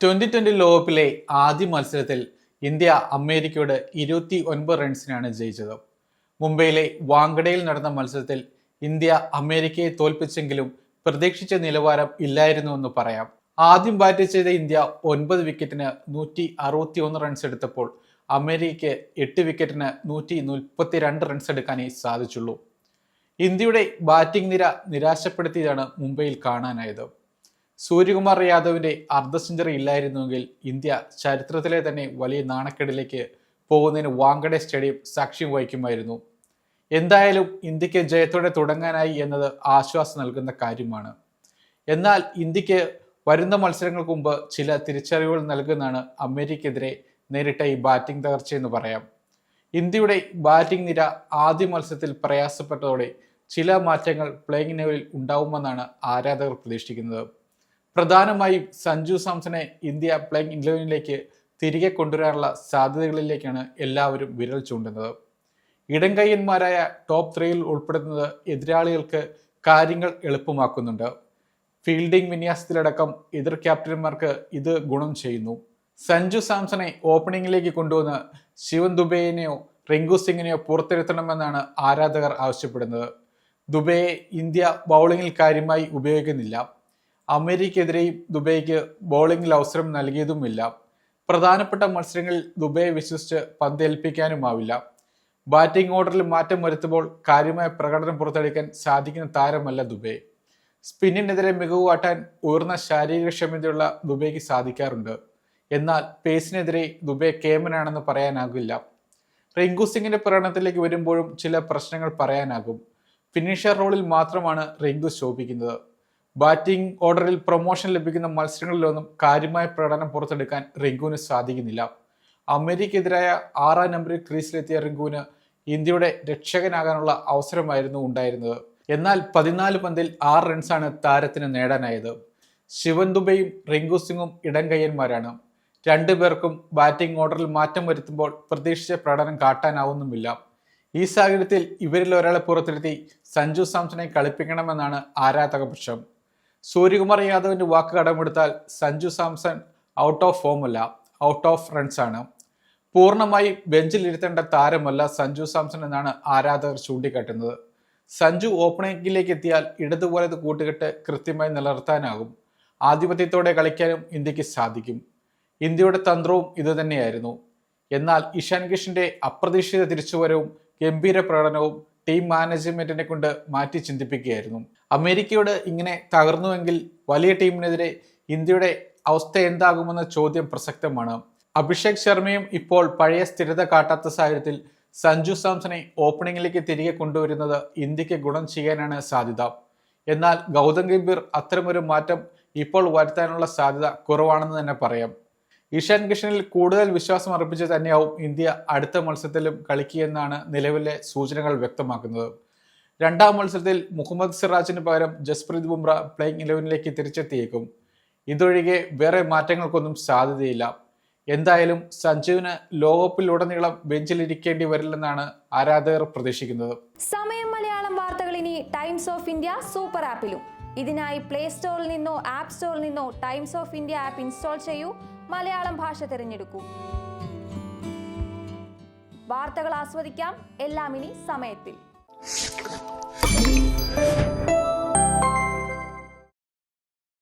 2020 ലോകകപ്പിലെ ആദ്യ മത്സരത്തിൽ ഇന്ത്യ അമേരിക്കയോട് 29 റൺസിനാണ് ജയിച്ചത്. മുംബൈയിലെ വാങ്കഡയിൽ നടന്ന മത്സരത്തിൽ ഇന്ത്യ അമേരിക്കയെ തോൽപ്പിച്ചെങ്കിലും പ്രതീക്ഷിച്ച നിലവാരം ഇല്ലായിരുന്നുവെന്ന് പറയാം. ആദ്യം ബാറ്റ് ചെയ്ത ഇന്ത്യ 9 വിക്കറ്റിന് 161 റൺസ് എടുത്തപ്പോൾ അമേരിക്കയ്ക്ക് 8 വിക്കറ്റിന് 132 റൺസ് എടുക്കാനേ സാധിച്ചുള്ളൂ. ഇന്ത്യയുടെ ബാറ്റിംഗ് നിര നിരാശപ്പെടുത്തിയതാണ് മുംബൈയിൽ കാണാനായത്. സൂര്യകുമാർ യാദവിന്റെ അർദ്ധ സെഞ്ചുറി ഇല്ലായിരുന്നുവെങ്കിൽ ഇന്ത്യ ചരിത്രത്തിലെ തന്നെ വലിയ നാണക്കേടിലേക്ക് പോകുന്നതിന് വാങ്കഡെ സ്റ്റേഡിയം സാക്ഷ്യം വഹിക്കുമായിരുന്നു. എന്തായാലും ഇന്ത്യക്ക് ജയത്തോടെ തുടങ്ങാനായി എന്നത് ആശ്വാസം നൽകുന്ന കാര്യമാണ്. എന്നാൽ ഇന്ത്യക്ക് വരുന്ന മത്സരങ്ങൾക്ക് മുമ്പ് ചില തിരിച്ചറിവുകൾ നൽകുന്നതാണ് അമേരിക്കയ്ക്കെതിരെ നേരിട്ട ഈ ബാറ്റിംഗ് തകർച്ചയെന്ന് പറയാം. ഇന്ത്യയുടെ ബാറ്റിംഗ് നിര ആദ്യ മത്സരത്തിൽ പ്രയാസപ്പെട്ടതോടെ ചില മാറ്റങ്ങൾ പ്ലേയിങ് ലെവലിൽ ഉണ്ടാവുമെന്നാണ് ആരാധകർ പ്രതീക്ഷിക്കുന്നത്. പ്രധാനമായും സഞ്ജു സാംസണെ ഇന്ത്യ പ്ലേയിങ് 11 തിരികെ കൊണ്ടുവരാനുള്ള സാധ്യതകളിലേക്കാണ് എല്ലാവരും വിരൽ ചൂണ്ടുന്നത്. ഇടംകൈയ്യന്മാരായ ടോപ്പ് 3 ഉൾപ്പെടുത്തുന്നത് എതിരാളികൾക്ക് കാര്യങ്ങൾ എളുപ്പമാക്കുന്നുണ്ട്. ഫീൽഡിംഗ് വിന്യാസത്തിലടക്കം എതിർ ക്യാപ്റ്റന്മാർക്ക് ഇത് ഗുണം ചെയ്യുന്നു. സഞ്ജു സാംസണെ ഓപ്പണിംഗിലേക്ക് കൊണ്ടുവന്ന് ശിവൻ ദുബെയിനെയോ റിങ്കു സിംഗിനെയോ പുറത്തിരുത്തണമെന്നാണ് ആരാധകർ ആവശ്യപ്പെടുന്നത്. ദുബെയെ ഇന്ത്യ ബൗളിംഗിൽ കാര്യമായി ഉപയോഗിക്കുന്നില്ല. അമേരിക്കയ്ക്കെതിരെയും ദുബൈക്ക് ബോളിംഗിൽ അവസരം നൽകിയതുമില്ല. പ്രധാനപ്പെട്ട മത്സരങ്ങളിൽ ദുബൈയെ വിശ്വസിച്ച് പന്തേൽപ്പിക്കാനുമാവില്ല. ബാറ്റിംഗ് ഓർഡറിൽ മാറ്റം വരുത്തുമ്പോൾ കാര്യമായ പ്രകടനം പുറത്തെടുക്കാൻ സാധിക്കുന്ന താരമല്ല ദുബൈ. സ്പിന്നിനെതിരെ മികവ് കാട്ടാൻ ഉയർന്ന ശാരീരിക ക്ഷമതയുള്ള ദുബൈക്ക് സാധിക്കാറുണ്ട്. എന്നാൽ പേസിനെതിരെ ദുബൈ കേമനാണെന്ന് പറയാനാകില്ല. റിങ്കു സിംഗിന്റെ പ്രകടനത്തിലേക്ക് വരുമ്പോഴും ചില പ്രശ്നങ്ങൾ പറയാനാകും. ഫിനിഷർ റോളിൽ മാത്രമാണ് റിങ്കു ശോഭിക്കുന്നത്. ബാറ്റിംഗ് ഓർഡറിൽ പ്രൊമോഷൻ ലഭിക്കുന്ന മത്സരങ്ങളിലൊന്നും കാര്യമായ പ്രകടനം പുറത്തെടുക്കാൻ റിങ്കുവിന് സാധിക്കുന്നില്ല. അമേരിക്കയ്ക്കെതിരായ 6ാം നമ്പറിൽ ക്രീസിലെത്തിയ റിങ്കുവിന് ഇന്ത്യയുടെ രക്ഷകനാകാനുള്ള അവസരമായിരുന്നു ഉണ്ടായിരുന്നത്. എന്നാൽ 14 പന്തിൽ 6 റൺസാണ് താരത്തിന് നേടാനായത്. ശിവൻ ദുബെയും റിങ്കു സിംഗും ഇടംകൈയ്യന്മാരാണ്. രണ്ടുപേർക്കും ബാറ്റിംഗ് ഓർഡറിൽ മാറ്റം വരുത്തുമ്പോൾ പ്രതീക്ഷിച്ച പ്രകടനം കാട്ടാനാവുന്നുമില്ല. ഈ സാഹചര്യത്തിൽ ഇവരിൽ ഒരാളെ പുറത്തിരുത്തി സഞ്ജു സാംസണെ കളിപ്പിക്കണമെന്നാണ് ആരാധകപക്ഷം. സൂര്യകുമാർ യാദവിന്റെ വാക്ക് കടമെടുത്താൽ സഞ്ജു സാംസൺ ഔട്ട് ഓഫ് ഫോമല്ല, ഔട്ട് ഓഫ് റൺസ് ആണ്. പൂർണ്ണമായി ബെഞ്ചിൽ ഇരുത്തേണ്ട താരമല്ല സഞ്ജു സാംസൺ എന്നാണ് ആരാധകർ ചൂണ്ടിക്കാട്ടുന്നത്. സഞ്ജു ഓപ്പണിംഗിലേക്ക് എത്തിയാൽ ഇടതുപോലത് കൂട്ടുകെട്ട് കൃത്യമായി നിലനിർത്താനാകും. ആധിപത്യത്തോടെ കളിക്കാനും ഇന്ത്യക്ക് സാധിക്കും. ഇന്ത്യയുടെ തന്ത്രവും ഇതുതന്നെയായിരുന്നു. എന്നാൽ ഇഷാൻ കിഷന്റെ അപ്രതീക്ഷിത തിരിച്ചുവരവും ഗംഭീര പ്രകടനവും ടീം മാനേജ്മെന്റിനെ കൊണ്ട് മാറ്റി ചിന്തിപ്പിക്കുകയായിരുന്നു. അമേരിക്കയോട് ഇങ്ങനെ തകർന്നുവെങ്കിൽ വലിയ ടീമിനെതിരെ ഇന്ത്യയുടെ അവസ്ഥ എന്താകുമെന്ന ചോദ്യം പ്രസക്തമാണ്. അഭിഷേക് ശർമ്മയും ഇപ്പോൾ പഴയ സ്ഥിരത കാട്ടാത്ത സാഹചര്യത്തിൽ സഞ്ജു സാംസണെ ഓപ്പണിംഗിലേക്ക് തിരികെ കൊണ്ടുവരുന്നത് ഇന്ത്യക്ക് ഗുണം ചെയ്യാനാണ് സാധ്യത. എന്നാൽ ഗൗതം ഗംഭീർ അത്തരമൊരു മാറ്റം ഇപ്പോൾ വരുത്താനുള്ള സാധ്യത കുറവാണെന്ന് തന്നെ പറയാം. ഇഷാൻ കിഷനിൽ കൂടുതൽ വിശ്വാസം അർപ്പിച്ച് തന്നെയാവും ഇന്ത്യ അടുത്ത മത്സരത്തിലും കളിക്കുകയെന്നാണ് നിലവിലെ സൂചനകൾ വ്യക്തമാക്കുന്നത്. 2ാം മത്സരത്തിൽ മുഹമ്മദ് സിറാജിന് പകരം ജസ്പ്രീത് ബുംറ പ്ലേയിങ് 11 തിരിച്ചെത്തിയേക്കും. ഇതൊഴികെ വേറെ മാറ്റങ്ങൾക്കൊന്നും സാധ്യതയില്ല. എന്തായാലും സഞ്ജുവിന് ലോകകപ്പിലുടനീളം ബെഞ്ചിലിരിക്കേണ്ടി വരില്ലെന്നാണ് ആരാധകർ പ്രതീക്ഷിക്കുന്നത്. സമയം മലയാളം വാർത്തകൾ ഇനി ടൈംസ് ഓഫ് ഇന്ത്യ സൂപ്പർ ആപ്പിലും. ഇതിനായി പ്ലേ സ്റ്റോറിൽ നിന്നോ ആപ്പ് സ്റ്റോറിൽ നിന്നോ times of India app install ചെയ്യൂ. മലയാളം ഭാഷ തിരഞ്ഞെടുക്കൂ. വാർത്തകൾ ആസ്വദിക്കാം. എല്ലാം ഇനി സമയത്തിൽ.